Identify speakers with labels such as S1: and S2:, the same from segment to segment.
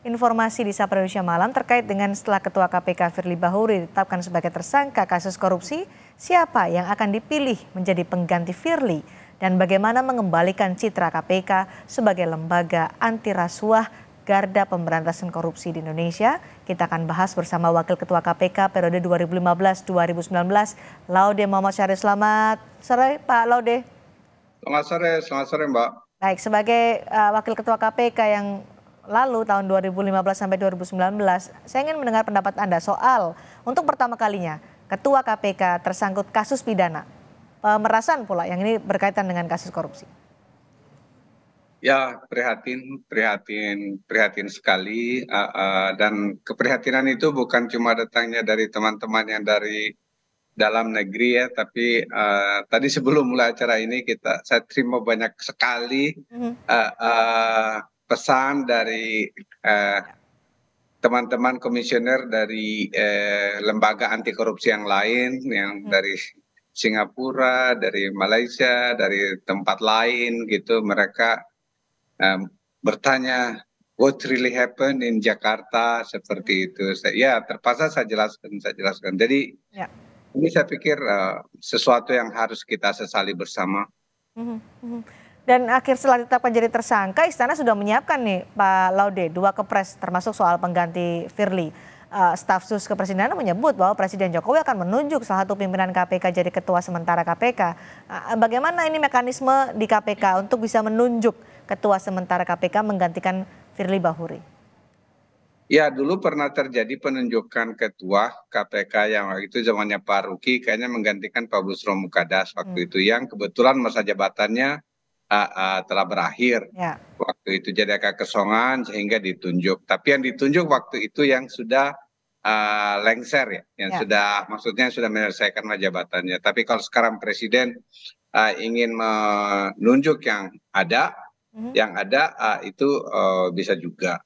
S1: informasi di Sapa Indonesia Malam terkait dengan setelah Ketua KPK Firly Bahuri ditetapkan sebagai tersangka kasus korupsi, siapa yang akan dipilih menjadi pengganti Firly dan bagaimana mengembalikan citra KPK sebagai lembaga anti rasuah garda pemberantasan korupsi di Indonesia. Kita akan bahas bersama Wakil Ketua KPK periode 2015-2019, Laude Muhammad Syarif. Selamat sore Pak Laude.
S2: Selamat sore Mbak.
S1: Baik, sebagai Wakil Ketua KPK yang lalu tahun 2015 sampai 2019, saya ingin mendengar pendapat Anda soal untuk pertama kalinya Ketua KPK tersangkut kasus pidana, pemerasan pula yang ini berkaitan dengan kasus korupsi.
S2: Ya, prihatin sekali, dan keprihatinan itu bukan cuma datangnya dari teman-teman yang dari dalam negeri ya, tapi tadi sebelum mulai acara ini saya terima banyak sekali pesan dari teman-teman komisioner dari lembaga anti korupsi yang lain, yang dari Singapura, dari Malaysia, dari tempat lain gitu. Mereka bertanya, what really happened in Jakarta, seperti itu. Ya, terpaksa saya jelaskan. Jadi ini saya pikir sesuatu yang harus kita sesali bersama.
S1: Dan akhir setelah ditetapkan jadi tersangka, Istana sudah menyiapkan nih Pak Laude 2 kepres termasuk soal pengganti Firly. Staf sus kepresidenan menyebut bahwa Presiden Jokowi akan menunjuk salah satu pimpinan KPK jadi ketua sementara KPK. Bagaimana ini mekanisme di KPK untuk bisa menunjuk ketua sementara KPK menggantikan Firly Bahuri?
S2: Ya, dulu pernah terjadi penunjukan ketua KPK yang waktu itu zamannya Pak Ruki, kayaknya menggantikan Pak Busro Mukadas waktu itu, yang kebetulan masa jabatannya telah berakhir. Waktu itu jadi agak kesongan sehingga ditunjuk. Tapi yang ditunjuk waktu itu yang sudah lengser ya, yang sudah, maksudnya sudah menyelesaikan masa jabatannya. Tapi kalau sekarang Presiden ingin menunjuk yang ada, itu bisa juga.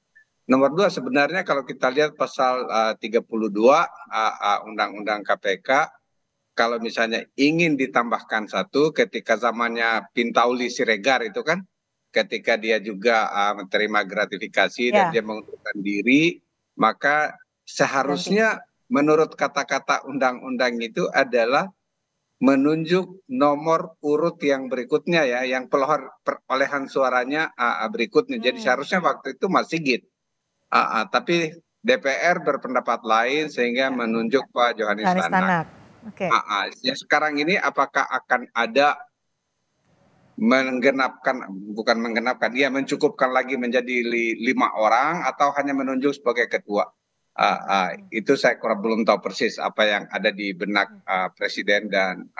S2: Nomor 2, sebenarnya kalau kita lihat pasal 32 Undang-Undang KPK, kalau misalnya ingin ditambahkan satu, ketika zamannya Pintauli Siregar itu kan, ketika dia juga menerima gratifikasi dan dia mengundurkan diri, maka seharusnya menurut kata-kata undang-undang itu adalah menunjuk nomor urut yang berikutnya ya, yang perolehan suaranya berikutnya. Jadi seharusnya waktu itu Mas Sigit. Tapi DPR berpendapat lain sehingga menunjuk Pak Johanis Tanak. Ya, sekarang ini apakah akan ada mencukupkan lagi menjadi 5 orang atau hanya menunjuk sebagai ketua? Itu saya belum tahu persis apa yang ada di benak Presiden dan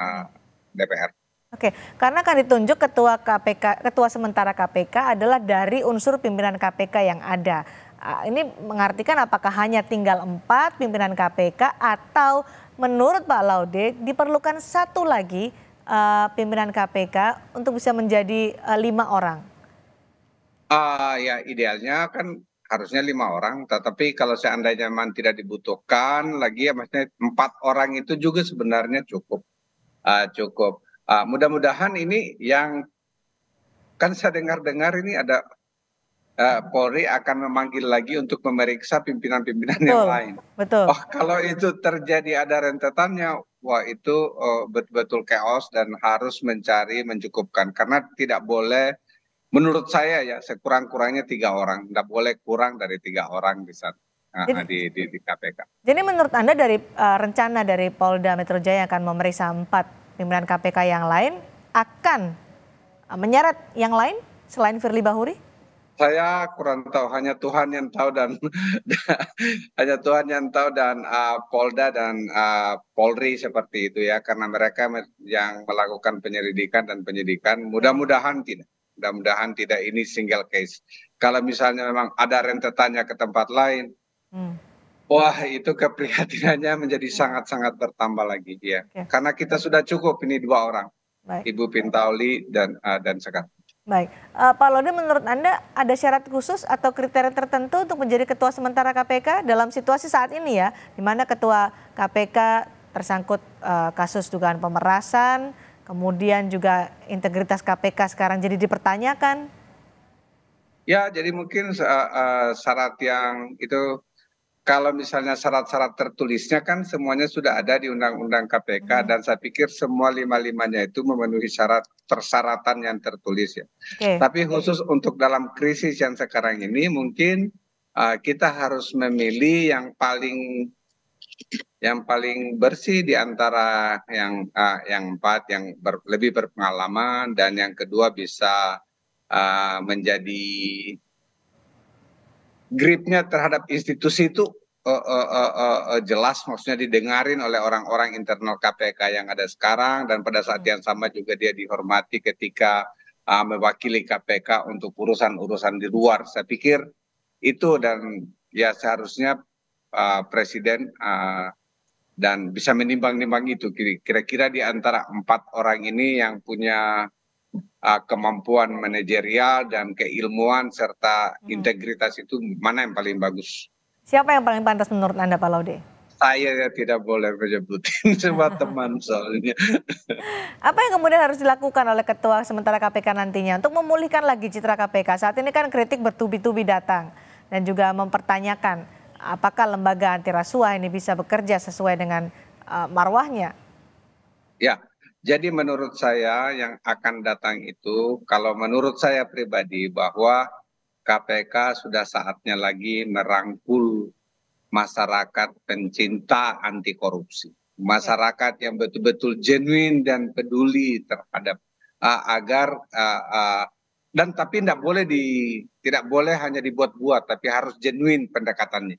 S2: DPR.
S1: Oke, karena kan ditunjuk ketua sementara KPK adalah dari unsur pimpinan KPK yang ada. Ini mengartikan apakah hanya tinggal 4 pimpinan KPK atau menurut Pak Laude diperlukan satu lagi pimpinan KPK untuk bisa menjadi 5 orang?
S2: Ya, idealnya kan harusnya 5 orang, tetapi kalau seandainya memang tidak dibutuhkan lagi ya, maksudnya 4 orang itu juga sebenarnya cukup. Mudah-mudahan ini yang kan saya dengar ini ada Polri akan memanggil lagi untuk memeriksa pimpinan-pimpinan yang lain.
S1: Betul.
S2: Kalau itu terjadi ada rentetannya, wah itu betul-betul chaos dan harus mencukupkan, karena tidak boleh, menurut saya ya, sekurang-kurangnya 3 orang, tidak boleh kurang dari 3 orang di KPK.
S1: Jadi menurut Anda dari rencana dari Polda Metro Jaya akan memeriksa 4 pimpinan KPK yang lain akan menyeret yang lain selain Firly Bahuri?
S2: Saya kurang tahu, hanya Tuhan yang tahu dan Polda dan Polri seperti itu ya, karena mereka yang melakukan penyelidikan dan penyidikan. Mudah-mudahan tidak ini single case. Kalau misalnya memang ada rentetannya ke tempat lain, wah itu keprihatinannya menjadi sangat-sangat bertambah lagi ya. Karena kita sudah cukup ini 2 orang, Ibu Pintauli dan Sekar.
S1: Baik, Pak Laude, menurut Anda ada syarat khusus atau kriteria tertentu untuk menjadi ketua sementara KPK dalam situasi saat ini ya, di mana ketua KPK tersangkut kasus dugaan pemerasan, kemudian juga integritas KPK sekarang jadi dipertanyakan?
S2: Ya, jadi mungkin syarat yang itu, kalau misalnya syarat-syarat tertulisnya kan semuanya sudah ada di Undang-Undang KPK,
S1: Mhm.
S2: dan saya pikir semua lima-limanya itu memenuhi syarat persyaratan yang tertulis ya.
S1: Oke.
S2: Tapi khusus untuk dalam krisis yang sekarang ini mungkin kita harus memilih yang paling bersih di antara yang empat, yang lebih berpengalaman, dan yang kedua bisa menjadi gripnya terhadap institusi itu jelas, maksudnya didengarin oleh orang-orang internal KPK yang ada sekarang, dan pada saat
S1: Mhm.
S2: yang sama juga dia dihormati ketika mewakili KPK untuk urusan-urusan di luar. Saya pikir itu, dan ya seharusnya presiden dan bisa menimbang-nimbang itu, kira-kira di antara empat orang ini yang punya kemampuan manajerial dan keilmuan serta
S1: Mhm.
S2: integritas itu mana yang paling bagus.
S1: Siapa yang paling pantas menurut Anda, Pak Laude?
S2: Saya ya tidak boleh menyebutin semua teman soalnya.
S1: Apa yang kemudian harus dilakukan oleh Ketua sementara KPK nantinya untuk memulihkan lagi citra KPK? Saat ini kan kritik bertubi-tubi datang dan juga mempertanyakan apakah lembaga anti rasuah ini bisa bekerja sesuai dengan marwahnya.
S2: Ya, jadi menurut saya yang akan datang itu, kalau menurut saya pribadi, bahwa KPK sudah saatnya lagi merangkul masyarakat pencinta anti korupsi.
S1: Oke.
S2: Masyarakat yang betul-betul genuine dan peduli terhadap agar dan tapi tidak boleh hanya dibuat-buat, tapi harus genuine pendekatannya.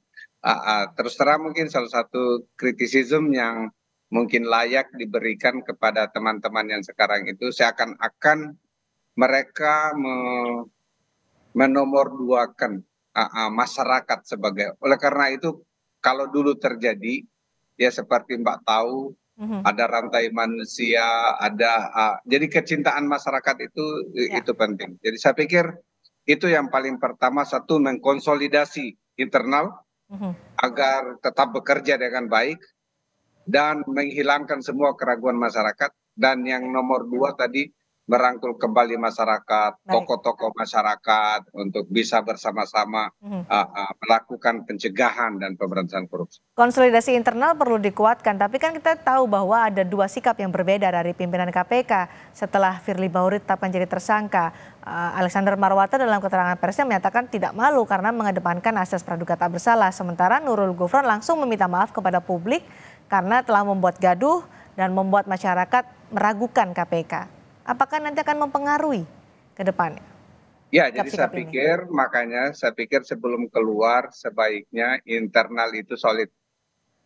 S2: Terus terang mungkin salah satu kritisisme yang mungkin layak diberikan kepada teman-teman yang sekarang itu, seakan-akan mereka menomorduakan masyarakat sebagai, oleh karena itu kalau dulu terjadi ya seperti Mbak tahu,
S1: Mhm.
S2: ada rantai manusia, jadi kecintaan masyarakat
S1: Ya.
S2: itu penting. Jadi saya pikir itu yang paling pertama, satu, mengkonsolidasi internal
S1: Mhm.
S2: agar tetap bekerja dengan baik dan menghilangkan semua keraguan masyarakat. Dan yang
S1: Oke.
S2: nomor dua tadi, merangkul kembali masyarakat,
S1: Baik.
S2: tokoh-tokoh masyarakat untuk bisa bersama-sama
S1: Mhm.
S2: melakukan pencegahan dan pemberantasan korupsi.
S1: Konsolidasi internal perlu dikuatkan, tapi kan kita tahu bahwa ada dua sikap yang berbeda dari pimpinan KPK setelah Firly Bahuri tetapkan jadi tersangka. Alexander Marwata dalam keterangan persnya menyatakan tidak malu karena mengedepankan asas praduga tak bersalah. Sementara Nurul Gufron langsung meminta maaf kepada publik karena telah membuat gaduh dan membuat masyarakat meragukan KPK. Apakah nanti akan mempengaruhi ke depannya
S2: Ya, jadi saya
S1: sikap-sikap ini?
S2: pikir, makanya saya pikir sebelum keluar sebaiknya internal itu solid.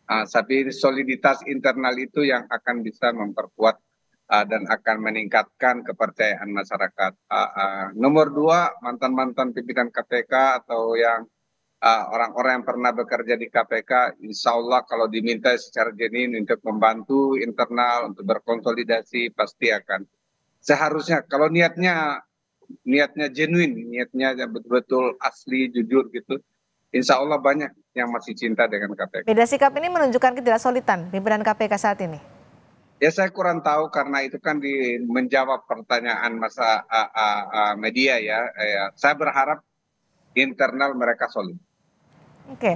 S2: Tapi soliditas internal itu yang akan bisa memperkuat dan akan meningkatkan kepercayaan masyarakat. Nomor dua, mantan-mantan pimpinan KPK atau yang orang-orang yang pernah bekerja di KPK, insya Allah kalau diminta secara genuine untuk membantu internal, untuk berkonsolidasi, pasti akan. Seharusnya kalau niatnya genuine, niatnya betul-betul asli, jujur gitu, insya Allah banyak yang masih cinta dengan KPK.
S1: Beda sikap ini menunjukkan ketidaksolidan pimpinan KPK saat ini.
S2: Ya saya kurang tahu karena itu kan menjawab pertanyaan masa media ya. Saya berharap internal mereka solid.
S1: Oke,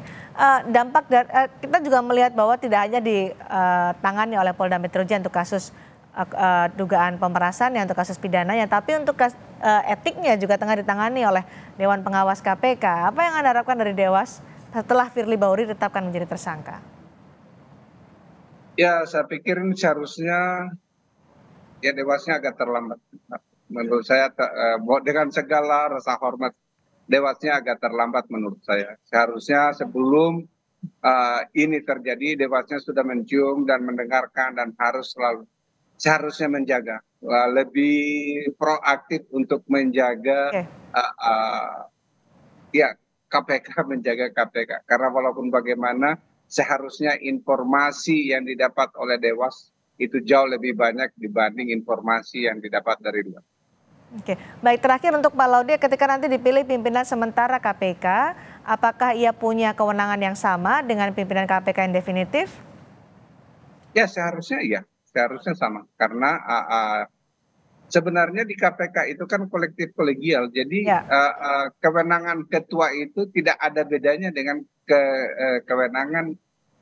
S1: dampak kita juga melihat bahwa tidak hanya ditangani oleh Polda Metro Jaya untuk kasus dugaan pemerasan ya, untuk kasus pidananya, tapi untuk etiknya juga tengah ditangani oleh Dewan Pengawas KPK. Apa yang Anda harapkan dari Dewas setelah Firly Bahuri ditetapkan menjadi tersangka?
S2: Ya saya pikir ini seharusnya ya Dewasnya agak terlambat. Menurut saya dengan segala rasa hormat, Dewasnya agak terlambat menurut saya. Seharusnya sebelum ini terjadi, Dewasnya sudah mencium dan mendengarkan, dan seharusnya menjaga, lebih proaktif untuk menjaga
S1: Oke.
S2: ya KPK, menjaga KPK, karena walaupun bagaimana seharusnya informasi yang didapat oleh Dewas itu jauh lebih banyak dibanding informasi yang didapat dari luar.
S1: Oke, baik, terakhir untuk Pak Laude, ketika nanti dipilih pimpinan sementara KPK, apakah ia punya kewenangan yang sama dengan pimpinan KPK yang definitif?
S2: Ya seharusnya sama, karena Sebenarnya di KPK itu kan kolektif kolegial, jadi
S1: Ya,
S2: kewenangan ketua itu tidak ada bedanya dengan kewenangan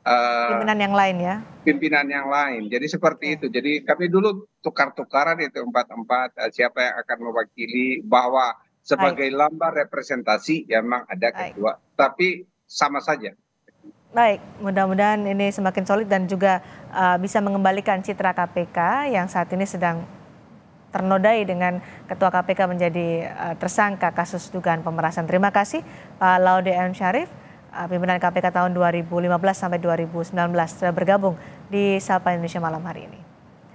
S2: eh,
S1: pimpinan yang lain ya.
S2: pimpinan yang lain. Jadi seperti
S1: Oke,
S2: itu. Jadi kami dulu tukar-tukaran itu empat-empat siapa yang akan mewakili, bahwa
S1: baik,
S2: sebagai lambang representasi ya memang ada
S1: baik.
S2: ketua, tapi sama saja.
S1: Baik, mudah-mudahan ini semakin solid dan juga bisa mengembalikan citra KPK yang saat ini sedang ternodai dengan Ketua KPK menjadi tersangka kasus dugaan pemerasan. Terima kasih Pak Laude M. Syarif, pimpinan KPK tahun 2015 sampai 2019 sudah bergabung di Sapa Indonesia malam hari ini.